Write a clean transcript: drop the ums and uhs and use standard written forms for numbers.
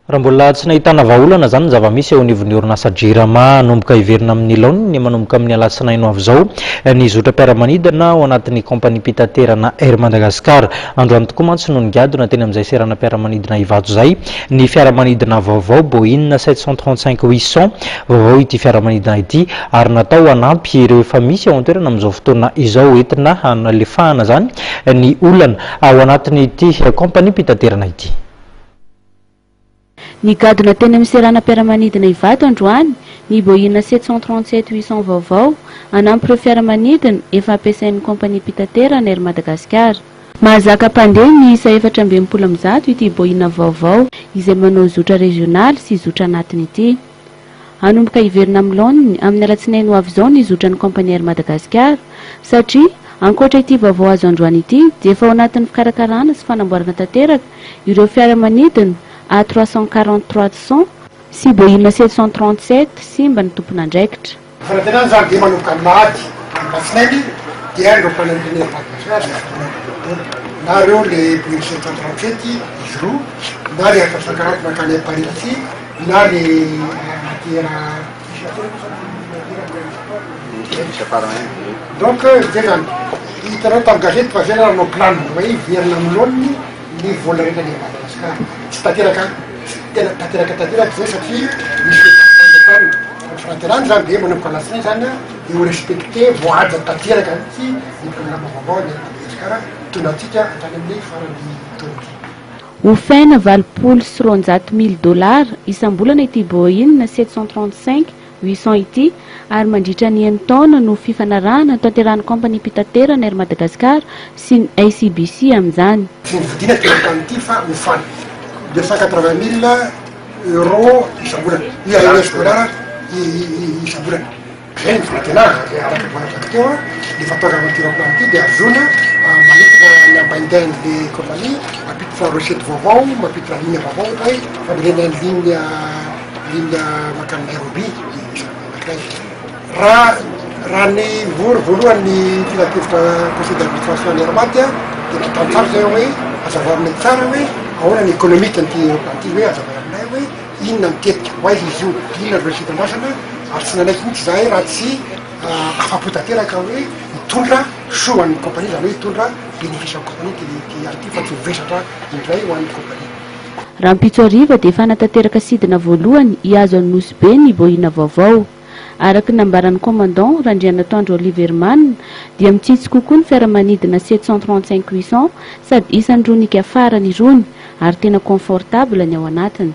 Raha mbola tsy nahitana vahaolana zany zava-misy eo anivon'ny orinasa JIRAMA nomboka hiverina amin'ny laoniny ny manomboka amin'ny alatsinainy avy izao ny zotra-piaramanidina ao anatin'ny kompania mpitaterana Air Madagascar. Androany tokoa mantsy no nigadona teny amin'izay serana-piaramanidina Ivato izay ny fiaramanidina vaovao Boeing 735-800 vaovao ity fiaramanidina ity ary natao hanampy ireo efa misy ao an-toerana amin'izao fotoana izao entina hanalefahana zany ny olana ao anatin'ity kompania mpitaterana ity. Ny gadona teny amin'ny serana-piaramanidina Ivato androany ny Boeing 737-800 vaovao anampy ireo fiaramanidina efa ampiasain'ny kompania mpitaterana Air Madagascar. Mahazaka mpandeha miisa 420 ity Boeing vaovao izay manao zotra regionaly sy zotra anatiny ity. Hanomboka hiverina amin'ny laoniny amin'ny alatsinainy ho avy izao ny zotran'ny kompania Air Madagascar satria ankoatra ity vaovao azo androany ity dia efa ao anatin'ny fikarakarana sy fanamboarana tanteraka ireo fiaramanidina A340-300 sy Boeing 737 simba ny tompona andraikitra. Fanatenana zany dia manomboka mady alatsinainy dia ireo mpanantenana Madagascar na ireo le Boeing 737 izy roa na le A340 makany à Paris ity na le donc zay zany hitanao tamin'ny gazety fa zay nanao plano hoe hiverina amin'ny laoniny ny vola rehetra ny Madagascar tsy tanteraka zay satria misy tany fanatenana zany dia manomboka alatsinainy zany eo respecté voaja tanteraka mihitsy ny programme vaovao ny Madagascar tonatsika antany amin'ny farany taona. Hofaina $20,000 isam-bolana ity Boeing 735-800 ity ary mandritra ny taona no fifanarahana tanterahany kompania mpitaterana Air Madagascar sy ny ICBC amin'izany. Sy nividiana tena tanity fa hofana €280,000 isam-bolana $US isam-bolana. Zay ny fanatenana araka voalazaka teo ny fatao aventure ity dia azona manetika ny ambaindainy le kompania mampiditra recette vaovao mampiditra ligne vaovao hoe fambolena ny ligne makany Nairobi anankiray. Raha ny voalohany filan-kevitra conseil d'administration ny Armaty dia natao tsara zay hoe azahoarina tsara hoe ahoana ny économique an'ity ity hoe azahoana aminay hoe inona mitetika ho aiza izy io inona recette masana ary tsy nanaiky mihitsy zahay raha tsy afapo tanteraka hoe hitondra soan'ny kompania zany hoe hitondra bénéfice amin'ny kompania ty arity fa tsy vesatra indray ho an'ny kompania. Raha mpitso ariva dia efa natateraka sidina voalohany hiazo an'ny nosy be ny Boeing vaovao. Araka ny nambaran'ny commandant Randrianatoandro Oliverman dia mitsitsy kokoa ny fiaramanidina 735-800 sady isan'ny ronika farany irony ary tena confortable ny ao anatiny.